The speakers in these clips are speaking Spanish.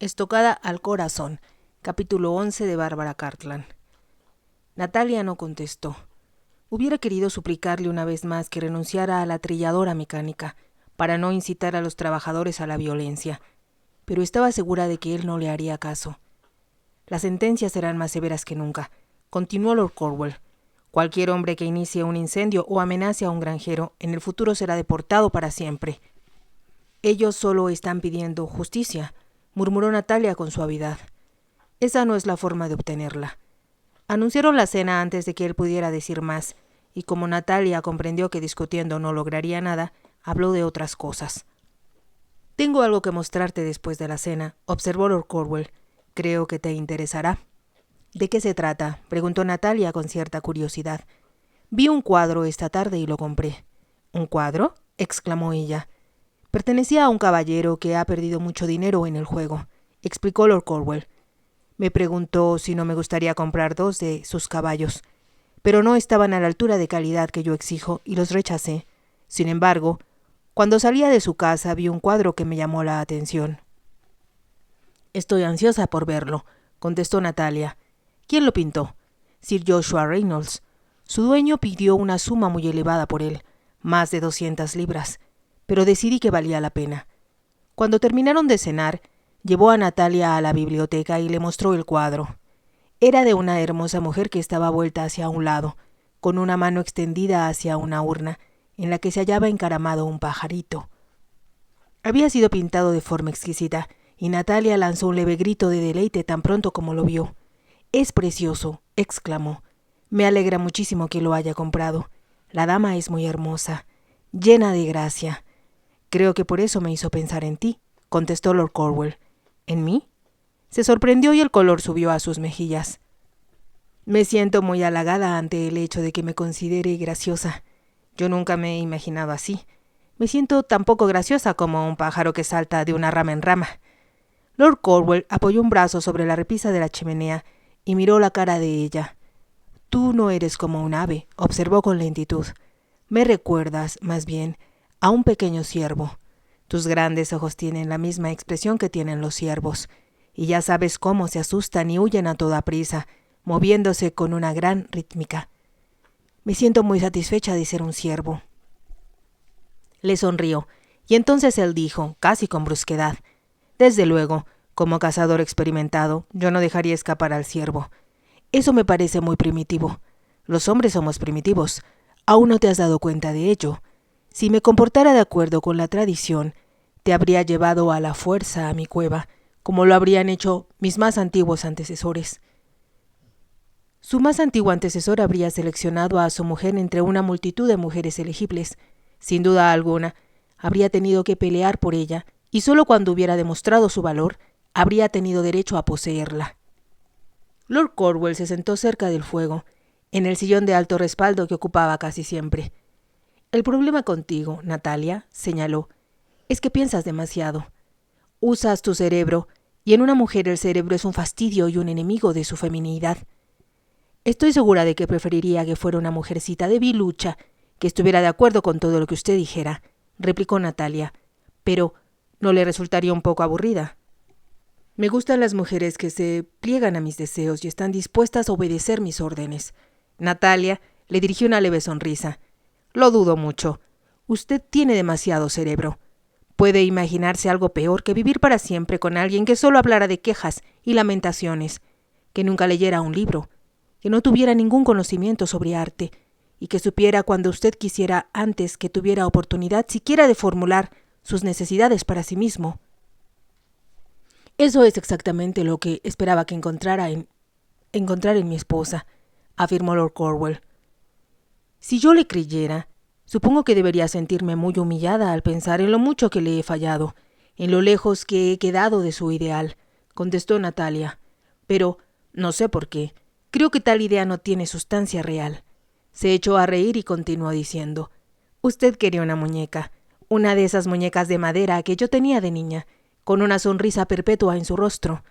Estocada al corazón. Capítulo 11 de Bárbara Cartland. Natalia no contestó. Hubiera querido suplicarle una vez más que renunciara a la trilladora mecánica, para no incitar a los trabajadores a la violencia, pero estaba segura de que él no le haría caso. Las sentencias serán más severas que nunca, continuó Lord Cornwell. Cualquier hombre que inicie un incendio o amenace a un granjero, en el futuro será deportado para siempre. Ellos solo están pidiendo justicia, murmuró Natalia con suavidad. Esa no es la forma de obtenerla. Anunciaron la cena antes de que él pudiera decir más, y como Natalia comprendió que discutiendo no lograría nada, habló de otras cosas. «Tengo algo que mostrarte después de la cena», observó Lord Cornwell. «Creo que te interesará». «¿De qué se trata?», preguntó Natalia con cierta curiosidad. «Vi un cuadro esta tarde y lo compré». «¿Un cuadro?», exclamó ella. «Pertenecía a un caballero que ha perdido mucho dinero en el juego», explicó Lord Cornwell. «Me preguntó si no me gustaría comprar 2 de sus caballos, pero no estaban a la altura de calidad que yo exijo y los rechacé. Sin embargo, cuando salía de su casa vi un cuadro que me llamó la atención». «Estoy ansiosa por verlo», contestó Natalia. «¿Quién lo pintó?» «Sir Joshua Reynolds. Su dueño pidió una suma muy elevada por él, más de 200 libras, pero decidí que valía la pena». Cuando terminaron de cenar, llevó a Natalia a la biblioteca y le mostró el cuadro. Era de una hermosa mujer que estaba vuelta hacia un lado, con una mano extendida hacia una urna, en la que se hallaba encaramado un pajarito. Había sido pintado de forma exquisita, y Natalia lanzó un leve grito de deleite tan pronto como lo vio. «Es precioso», exclamó. «Me alegra muchísimo que lo haya comprado. La dama es muy hermosa, llena de gracia». «Creo que por eso me hizo pensar en ti», contestó Lord Cornwell. «¿En mí?». Se sorprendió y el color subió a sus mejillas. «Me siento muy halagada ante el hecho de que me considere graciosa. Yo nunca me he imaginado así. Me siento tan poco graciosa como un pájaro que salta de una rama en rama». Lord Cornwell apoyó un brazo sobre la repisa de la chimenea y miró la cara de ella. «Tú no eres como un ave», observó con lentitud. «Me recuerdas, más bien, a un pequeño ciervo. Tus grandes ojos tienen la misma expresión que tienen los ciervos, y ya sabes cómo se asustan y huyen a toda prisa, moviéndose con una gran rítmica. Me siento muy satisfecha de ser un ciervo». Le sonrió, y entonces él dijo, casi con brusquedad: «Desde luego, como cazador experimentado, yo no dejaría escapar al ciervo. Eso me parece muy primitivo. Los hombres somos primitivos. Aún no te has dado cuenta de ello. Si me comportara de acuerdo con la tradición, te habría llevado a la fuerza a mi cueva, como lo habrían hecho mis más antiguos antecesores». Su más antiguo antecesor habría seleccionado a su mujer entre una multitud de mujeres elegibles. Sin duda alguna, habría tenido que pelear por ella, y solo cuando hubiera demostrado su valor, habría tenido derecho a poseerla. Lord Cornwell se sentó cerca del fuego, en el sillón de alto respaldo que ocupaba casi siempre. «El problema contigo, Natalia», señaló, «es que piensas demasiado. Usas tu cerebro, y en una mujer el cerebro es un fastidio y un enemigo de su feminidad. Estoy segura de que preferiría que fuera una mujercita debilucha, que estuviera de acuerdo con todo lo que usted dijera», replicó Natalia. «Pero ¿no le resultaría un poco aburrida?». «Me gustan las mujeres que se pliegan a mis deseos y están dispuestas a obedecer mis órdenes». Natalia le dirigió una leve sonrisa. «Lo dudo mucho. Usted tiene demasiado cerebro. Puede imaginarse algo peor que vivir para siempre con alguien que solo hablara de quejas y lamentaciones, que nunca leyera un libro, que no tuviera ningún conocimiento sobre arte, y que supiera cuando usted quisiera antes que tuviera oportunidad siquiera de formular sus necesidades para sí mismo». «Eso es exactamente lo que esperaba que encontrar en mi esposa», afirmó Lord Cornwell. «Si yo le creyera, supongo que debería sentirme muy humillada al pensar en lo mucho que le he fallado, en lo lejos que he quedado de su ideal», contestó Natalia. «Pero no sé por qué. Creo que tal idea no tiene sustancia real». Se echó a reír y continuó diciendo: «Usted quería una muñeca, una de esas muñecas de madera que yo tenía de niña, con una sonrisa perpetua en su rostro.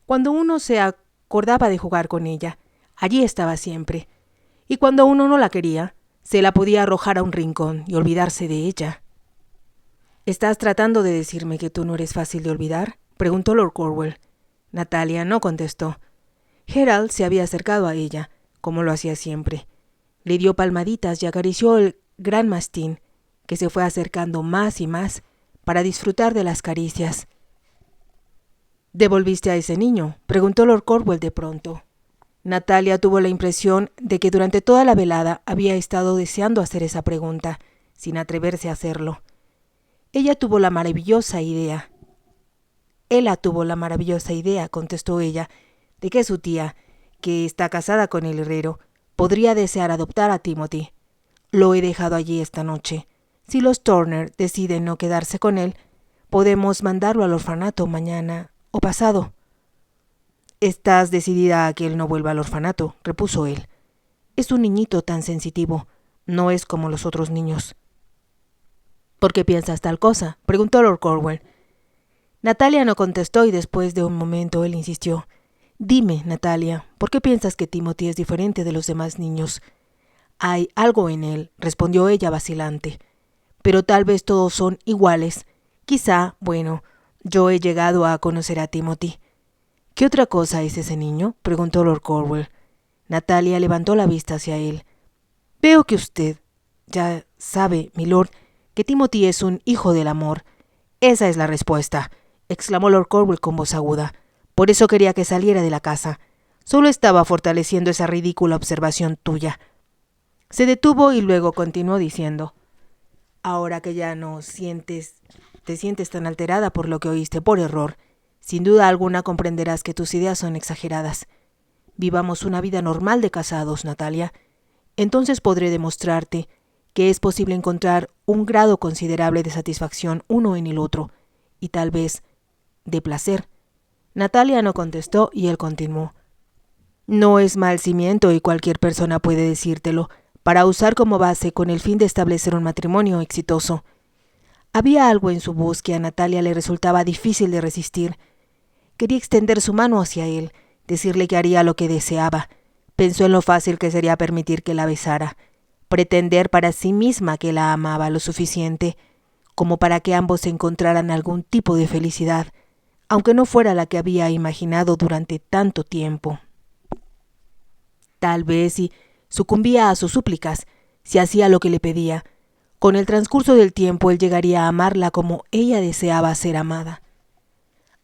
Cuando uno se acordaba de jugar con ella, allí estaba siempre, y cuando uno no la quería, se la podía arrojar a un rincón y olvidarse de ella». «¿Estás tratando de decirme que tú no eres fácil de olvidar?», preguntó Lord Cornwell. Natalia no contestó. Gerald se había acercado a ella, como lo hacía siempre. Le dio palmaditas y acarició el gran mastín, que se fue acercando más y más para disfrutar de las caricias. ¿Devolviste a ese niño?, preguntó Lord Cornwell de pronto. Natalia tuvo la impresión de que durante toda la velada había estado deseando hacer esa pregunta, sin atreverse a hacerlo. Ella tuvo la maravillosa idea, contestó ella, de que su tía, que está casada con el herrero, podría desear adoptar a Timothy. Lo he dejado allí esta noche. Si los Turner deciden no quedarse con él, podemos mandarlo al orfanato mañana o pasado. Estás decidida a que él no vuelva al orfanato, repuso él. Es un niñito tan sensitivo, no es como los otros niños. ¿Por qué piensas tal cosa?, preguntó Lord Cornwell. Natalia no contestó y después de un momento él insistió. Dime, Natalia, ¿por qué piensas que Timothy es diferente de los demás niños? Hay algo en él, respondió ella vacilante. Pero tal vez todos son iguales. Quizá, bueno, yo he llegado a conocer a Timothy. ¿Qué otra cosa es ese niño?, preguntó Lord Cornwell. Natalia levantó la vista hacia él. Veo que usted ya sabe, milord, que Timothy es un hijo del amor. Esa es la respuesta, exclamó Lord Cornwell con voz aguda. Por eso quería que saliera de la casa. Solo estaba fortaleciendo esa ridícula observación tuya. Se detuvo y luego continuó diciendo. Ahora que ya no te sientes tan alterada por lo que oíste por error, sin duda alguna comprenderás que tus ideas son exageradas. Vivamos una vida normal de casados, Natalia. Entonces podré demostrarte que es posible encontrar un grado considerable de satisfacción uno en el otro, y tal vez de placer. Natalia no contestó y él continuó. No es mal cimiento y cualquier persona puede decírtelo, para usar como base con el fin de establecer un matrimonio exitoso. Había algo en su voz que a Natalia le resultaba difícil de resistir. Quería extender su mano hacia él, decirle que haría lo que deseaba. Pensó en lo fácil que sería permitir que la besara, pretender para sí misma que la amaba lo suficiente, como para que ambos encontraran algún tipo de felicidad, aunque no fuera la que había imaginado durante tanto tiempo. Tal vez si sucumbía a sus súplicas, si hacía lo que le pedía, con el transcurso del tiempo él llegaría a amarla como ella deseaba ser amada.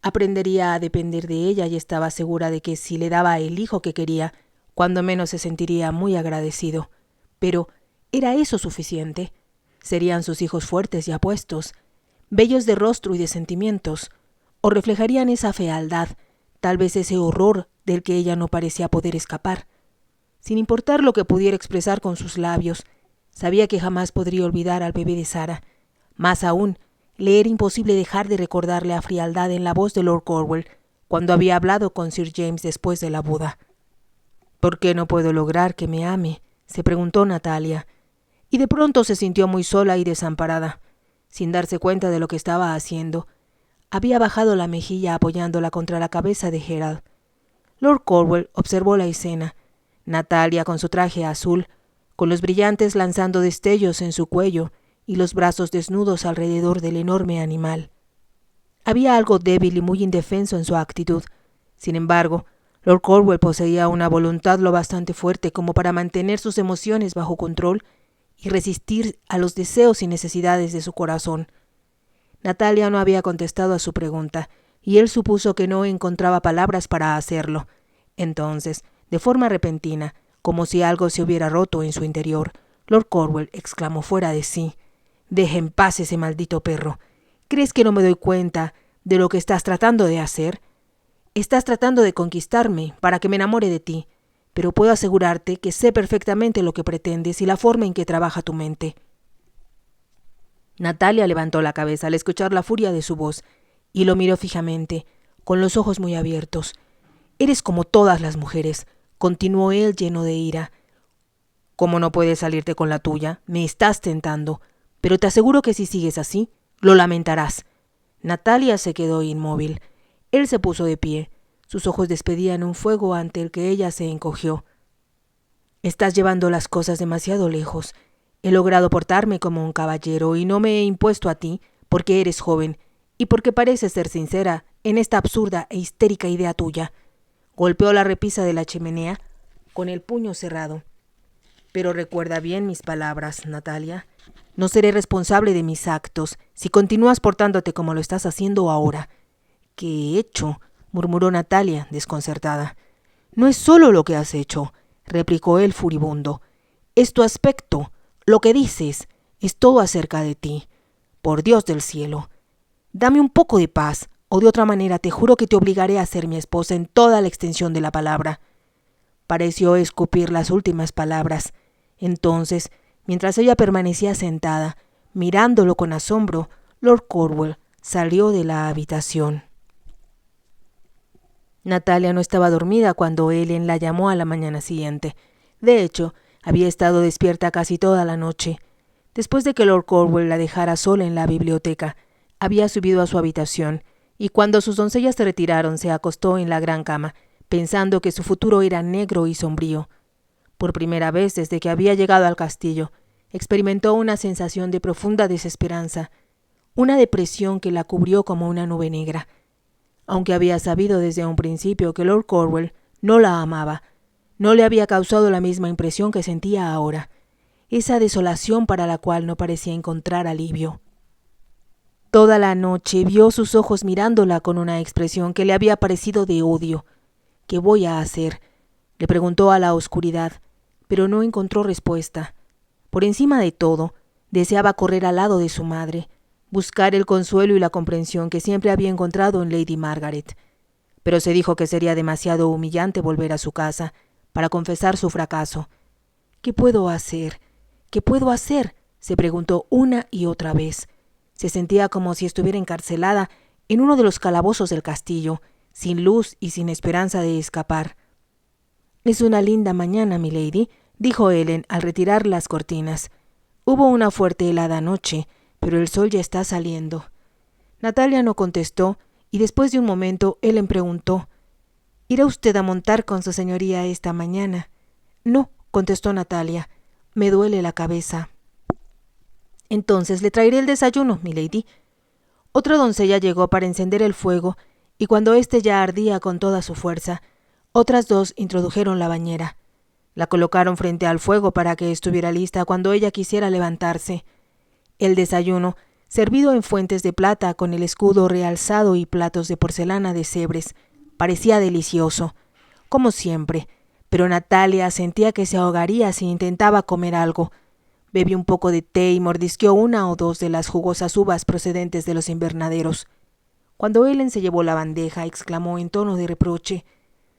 Aprendería a depender de ella y estaba segura de que si le daba el hijo que quería, cuando menos se sentiría muy agradecido. Pero, ¿era eso suficiente? ¿Serían sus hijos fuertes y apuestos, bellos de rostro y de sentimientos? ¿O reflejarían esa fealdad, tal vez ese horror del que ella no parecía poder escapar? Sin importar lo que pudiera expresar con sus labios, sabía que jamás podría olvidar al bebé de Sara. Más aún, le era imposible dejar de recordarle la frialdad en la voz de Lord Cornwell cuando había hablado con Sir James después de la boda. ¿Por qué no puedo lograr que me ame?, se preguntó Natalia, y de pronto se sintió muy sola y desamparada. Sin darse cuenta de lo que estaba haciendo, había bajado la mejilla apoyándola contra la cabeza de Gerald. Lord Cornwell observó la escena. Natalia con su traje azul, con los brillantes lanzando destellos en su cuello y los brazos desnudos alrededor del enorme animal. Había algo débil y muy indefenso en su actitud. Sin embargo, Lord Cornwell poseía una voluntad lo bastante fuerte como para mantener sus emociones bajo control y resistir a los deseos y necesidades de su corazón. Natalia no había contestado a su pregunta, y él supuso que no encontraba palabras para hacerlo. Entonces, de forma repentina, como si algo se hubiera roto en su interior, Lord Cornwell exclamó fuera de sí: «Deja en paz ese maldito perro. ¿Crees que no me doy cuenta de lo que estás tratando de hacer? Estás tratando de conquistarme para que me enamore de ti, pero puedo asegurarte que sé perfectamente lo que pretendes y la forma en que trabaja tu mente». Natalia levantó la cabeza al escuchar la furia de su voz y lo miró fijamente, con los ojos muy abiertos. «Eres como todas las mujeres», continuó él lleno de ira. «¿Cómo no puedes salirte con la tuya? Me estás tentando, pero te aseguro que si sigues así, lo lamentarás». Natalia se quedó inmóvil. Él se puso de pie. Sus ojos despedían un fuego ante el que ella se encogió. «Estás llevando las cosas demasiado lejos. He logrado portarme como un caballero y no me he impuesto a ti porque eres joven y porque pareces ser sincera en esta absurda e histérica idea tuya. Golpeó la repisa de la chimenea con el puño cerrado. Pero recuerda bien mis palabras, Natalia. No seré responsable de mis actos si continúas portándote como lo estás haciendo ahora. ¿Qué he hecho?, murmuró Natalia, desconcertada. No es solo lo que has hecho, replicó él furibundo. Es tu aspecto, lo que dices, es todo acerca de ti. Por Dios del cielo. Dame un poco de paz, o de otra manera te juro que te obligaré a ser mi esposa en toda la extensión de la palabra. Pareció escupir las últimas palabras. Entonces, mientras ella permanecía sentada, mirándolo con asombro, Lord Cornwall salió de la habitación. Natalia no estaba dormida cuando Ellen la llamó a la mañana siguiente. De hecho, había estado despierta casi toda la noche. Después de que Lord Cornwall la dejara sola en la biblioteca, había subido a su habitación, y cuando sus doncellas se retiraron se acostó en la gran cama, pensando que su futuro era negro y sombrío. Por primera vez desde que había llegado al castillo, experimentó una sensación de profunda desesperanza, una depresión que la cubrió como una nube negra. Aunque había sabido desde un principio que Lord Cornwall no la amaba, no le había causado la misma impresión que sentía ahora, esa desolación para la cual no parecía encontrar alivio. Toda la noche vio sus ojos mirándola con una expresión que le había parecido de odio. ¿Qué voy a hacer?, le preguntó a la oscuridad, pero no encontró respuesta. Por encima de todo, deseaba correr al lado de su madre, buscar el consuelo y la comprensión que siempre había encontrado en Lady Margaret. Pero se dijo que sería demasiado humillante volver a su casa para confesar su fracaso. ¿Qué puedo hacer? ¿Qué puedo hacer?, se preguntó una y otra vez. Se sentía como si estuviera encarcelada en uno de los calabozos del castillo, sin luz y sin esperanza de escapar. «Es una linda mañana, milady», dijo Ellen al retirar las cortinas. «Hubo una fuerte helada noche, pero el sol ya está saliendo». Natalia no contestó, y después de un momento Ellen preguntó: «¿Irá usted a montar con su señoría esta mañana?» «No», contestó Natalia, «me duele la cabeza». «Entonces le traeré el desayuno, milady». Otra doncella llegó para encender el fuego, y cuando éste ya ardía con toda su fuerza, otras dos introdujeron la bañera. La colocaron frente al fuego para que estuviera lista cuando ella quisiera levantarse. El desayuno, servido en fuentes de plata con el escudo realzado y platos de porcelana de Sèvres, parecía delicioso, como siempre, pero Natalia sentía que se ahogaría si intentaba comer algo. Bebió un poco de té y mordisqueó una o dos de las jugosas uvas procedentes de los invernaderos. Cuando Ellen se llevó la bandeja, exclamó en tono de reproche: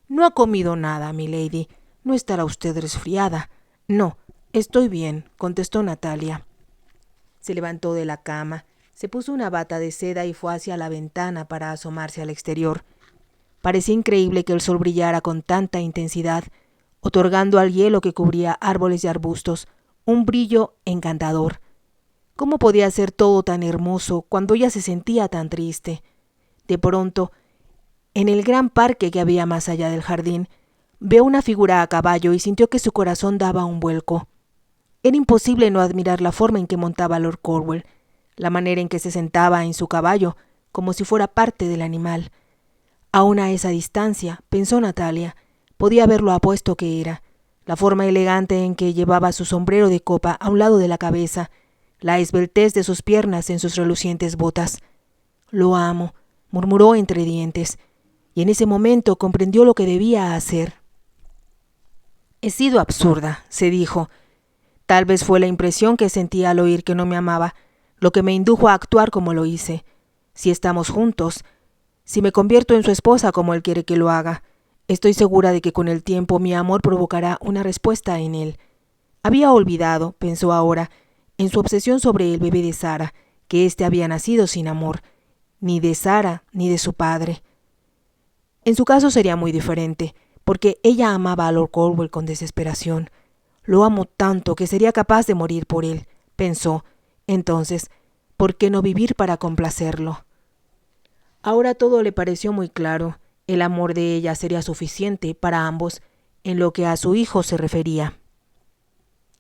«No ha comido nada, milady. ¿No estará usted resfriada?» «No, estoy bien», contestó Natalia. Se levantó de la cama, se puso una bata de seda y fue hacia la ventana para asomarse al exterior. Parecía increíble que el sol brillara con tanta intensidad, otorgando al hielo que cubría árboles y arbustos un brillo encantador. ¿Cómo podía ser todo tan hermoso cuando ella se sentía tan triste? De pronto, en el gran parque que había más allá del jardín, vio una figura a caballo y sintió que su corazón daba un vuelco. Era imposible no admirar la forma en que montaba Lord Cornwall, la manera en que se sentaba en su caballo, como si fuera parte del animal. Aún a esa distancia, pensó Natalia, podía ver lo apuesto que era, la forma elegante en que llevaba su sombrero de copa a un lado de la cabeza, la esbeltez de sus piernas en sus relucientes botas. «Lo amo», murmuró entre dientes, y en ese momento comprendió lo que debía hacer. «He sido absurda», se dijo. «Tal vez fue la impresión que sentí al oír que no me amaba, lo que me indujo a actuar como lo hice. Si estamos juntos, si me convierto en su esposa como él quiere que lo haga, estoy segura de que con el tiempo mi amor provocará una respuesta en él». Había olvidado, pensó ahora, en su obsesión sobre el bebé de Sara, que éste había nacido sin amor, ni de Sara ni de su padre. En su caso sería muy diferente, porque ella amaba a Lord Cornwall con desesperación. «Lo amo tanto que sería capaz de morir por él», pensó. Entonces, ¿por qué no vivir para complacerlo? Ahora todo le pareció muy claro. El amor de ella sería suficiente para ambos en lo que a su hijo se refería.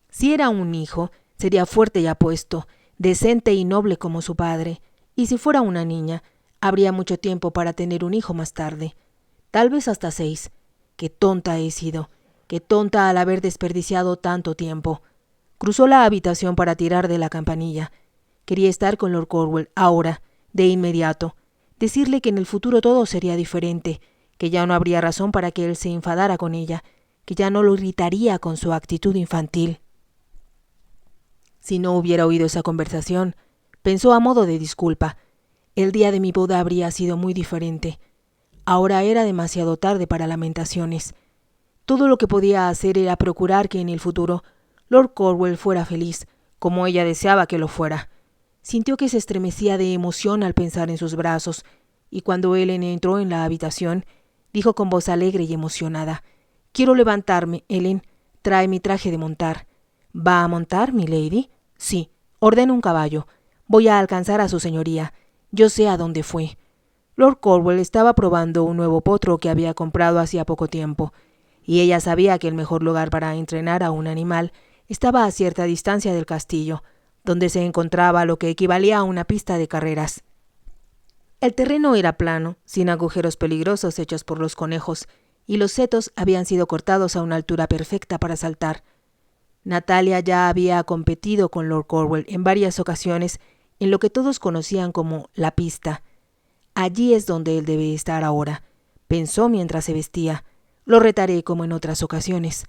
Si era un hijo, sería fuerte y apuesto, decente y noble como su padre, y si fuera una niña, Habría mucho tiempo para tener un hijo más tarde, tal vez hasta 6. Qué tonta he sido, qué tonta al haber desperdiciado tanto tiempo. Cruzó la habitación para tirar de la campanilla. Quería estar con Lord Cornwall ahora, de inmediato, decirle que en el futuro todo sería diferente, que ya no habría razón para que él se enfadara con ella, que ya no lo irritaría con su actitud infantil. Si no hubiera oído esa conversación, pensó a modo de disculpa, el día de mi boda habría sido muy diferente. Ahora era demasiado tarde para lamentaciones. Todo lo que podía hacer era procurar que en el futuro Lord Cornwall fuera feliz, como ella deseaba que lo fuera. Sintió que se estremecía de emoción al pensar en sus brazos, y cuando Ellen entró en la habitación, dijo con voz alegre y emocionada: «Quiero levantarme, Ellen. Trae mi traje de montar». «¿Va a montar, mi lady?» «Sí. Ordena un caballo. Voy a alcanzar a su señoría. Yo sé a dónde fue». Lord Cornwall estaba probando un nuevo potro que había comprado hacía poco tiempo, y ella sabía que el mejor lugar para entrenar a un animal estaba a cierta distancia del castillo, donde se encontraba lo que equivalía a una pista de carreras. El terreno era plano, sin agujeros peligrosos hechos por los conejos, y los setos habían sido cortados a una altura perfecta para saltar. Natalia ya había competido con Lord Cornwall en varias ocasiones en lo que todos conocían como la pista. Allí es donde él debe estar ahora, pensó mientras se vestía. Lo retaré como en otras ocasiones.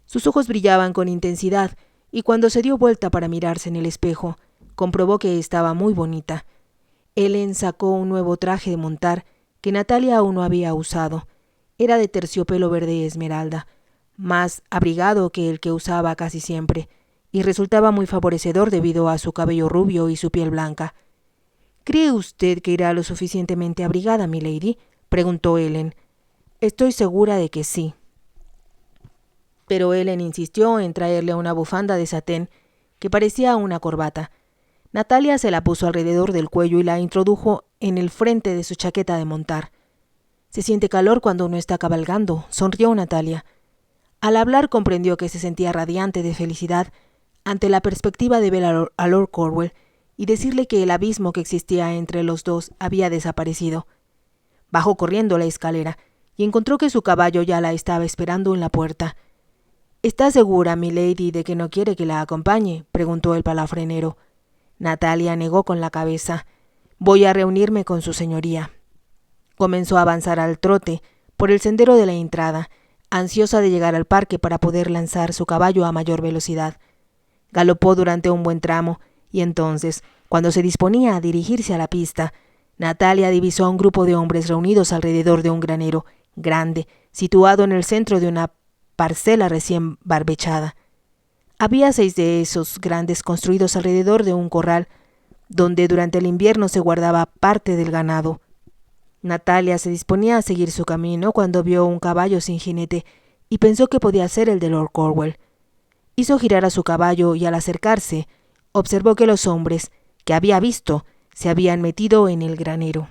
Sus ojos brillaban con intensidad, y cuando se dio vuelta para mirarse en el espejo, comprobó que estaba muy bonita. Ellen sacó un nuevo traje de montar que Natalia aún no había usado. Era de terciopelo verde esmeralda, más abrigado que el que usaba casi siempre, y resultaba muy favorecedor debido a su cabello rubio y su piel blanca. «¿Cree usted que irá lo suficientemente abrigada, milady?», preguntó Ellen. «Estoy segura de que sí». Pero Ellen insistió en traerle una bufanda de satén que parecía una corbata. Natalia se la puso alrededor del cuello y la introdujo en el frente de su chaqueta de montar. «Se siente calor cuando uno está cabalgando», sonrió Natalia. Al hablar comprendió que se sentía radiante de felicidad ante la perspectiva de ver a Lord Cornwall y decirle que el abismo que existía entre los dos había desaparecido. Bajó corriendo la escalera y encontró que su caballo ya la estaba esperando en la puerta. «¿Está segura, milady, de que no quiere que la acompañe?», preguntó el palafrenero. Natalia negó con la cabeza. «Voy a reunirme con su señoría». Comenzó a avanzar al trote por el sendero de la entrada, ansiosa de llegar al parque para poder lanzar su caballo a mayor velocidad. Galopó durante un buen tramo, y entonces, cuando se disponía a dirigirse a la pista, Natalia divisó a un grupo de hombres reunidos alrededor de un granero grande, situado en el centro de una parcela recién barbechada. Había 6 de esos grandes construidos alrededor de un corral, donde durante el invierno se guardaba parte del ganado. Natalia se disponía a seguir su camino cuando vio un caballo sin jinete y pensó que podía ser el de Lord Cornwall. Hizo girar a su caballo y al acercarse, observó que los hombres, que había visto, se habían metido en el granero.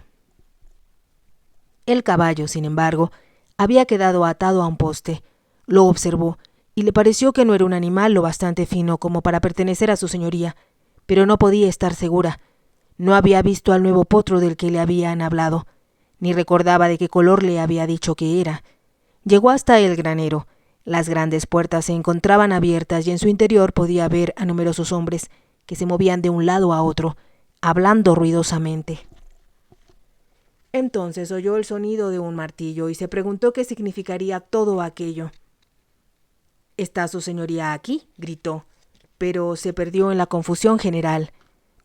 El caballo, sin embargo, había quedado atado a un poste. Lo observó y le pareció que no era un animal lo bastante fino como para pertenecer a su señoría, pero no podía estar segura. No había visto al nuevo potro del que le habían hablado, ni recordaba de qué color le había dicho que era. Llegó hasta el granero. Las grandes puertas se encontraban abiertas y en su interior podía ver a numerosos hombres que se movían de un lado a otro, hablando ruidosamente. Entonces oyó el sonido de un martillo y se preguntó qué significaría todo aquello. «¿Está su señoría aquí?», gritó, pero se perdió en la confusión general.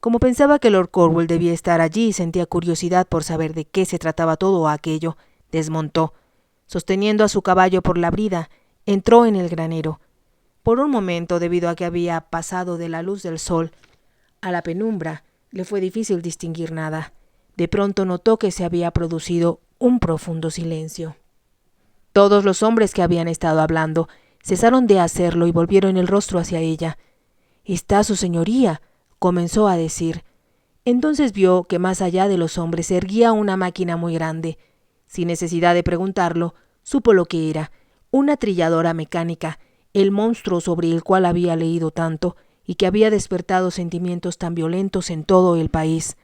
Como pensaba que Lord Cornwall debía estar allí y sentía curiosidad por saber de qué se trataba todo aquello, desmontó. Sosteniendo a su caballo por la brida, entró en el granero. Por un momento, debido a que había pasado de la luz del sol a la penumbra, le fue difícil distinguir nada. De pronto notó que se había producido un profundo silencio. Todos los hombres que habían estado hablando cesaron de hacerlo y volvieron el rostro hacia ella. «¿Está su señoría?», comenzó a decir. Entonces vio que más allá de los hombres se erguía una máquina muy grande. Sin necesidad de preguntarlo, supo lo que era: una trilladora mecánica, el monstruo sobre el cual había leído tanto y que había despertado sentimientos tan violentos en todo el país.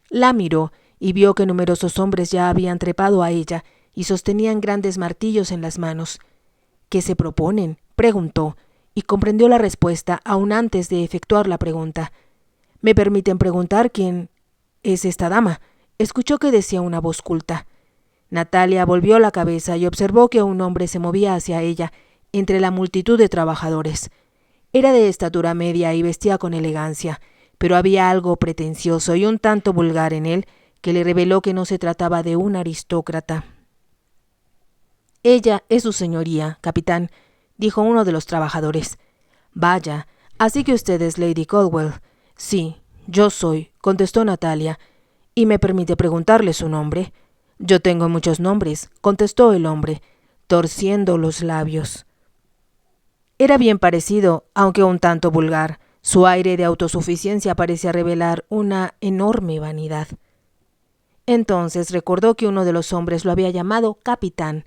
La miró y vio que numerosos hombres ya habían trepado a ella y sostenían grandes martillos en las manos. ¿Qué se proponen?, preguntó, y comprendió la respuesta aún antes de efectuar la pregunta. «¿Me permiten preguntar quién es esta dama?», escuchó que decía una voz culta. Natalia volvió la cabeza y observó que un hombre se movía hacia ella entre la multitud de trabajadores. Era de estatura media y vestía con elegancia, pero había algo pretencioso y un tanto vulgar en él que le reveló que no se trataba de un aristócrata. «Ella es su señoría, capitán», dijo uno de los trabajadores. «Vaya, así que usted es Lady Caldwell». «Sí, yo soy», contestó Natalia. «¿Y me permite preguntarle su nombre?». «Yo tengo muchos nombres», contestó el hombre, torciendo los labios. Era bien parecido, aunque un tanto vulgar. Su aire de autosuficiencia parecía revelar una enorme vanidad. Entonces recordó que uno de los hombres lo había llamado capitán.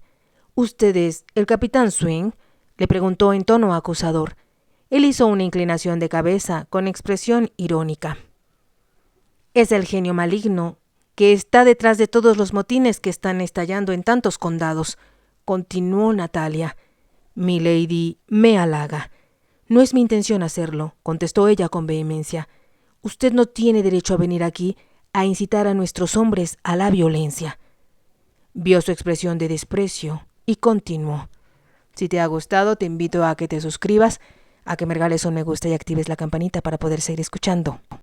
«¿Usted es el capitán Swing?», le preguntó en tono acusador. Él hizo una inclinación de cabeza con expresión irónica. «Es el genio maligno que está detrás de todos los motines que están estallando en tantos condados», continuó Natalia. «Milady me halaga». «No es mi intención hacerlo», contestó ella con vehemencia. «Usted no tiene derecho a venir aquí a incitar a nuestros hombres a la violencia». Vio su expresión de desprecio y continuó. «Si te ha gustado, te invito a que te suscribas, a que me regales un me gusta y actives la campanita para poder seguir escuchando».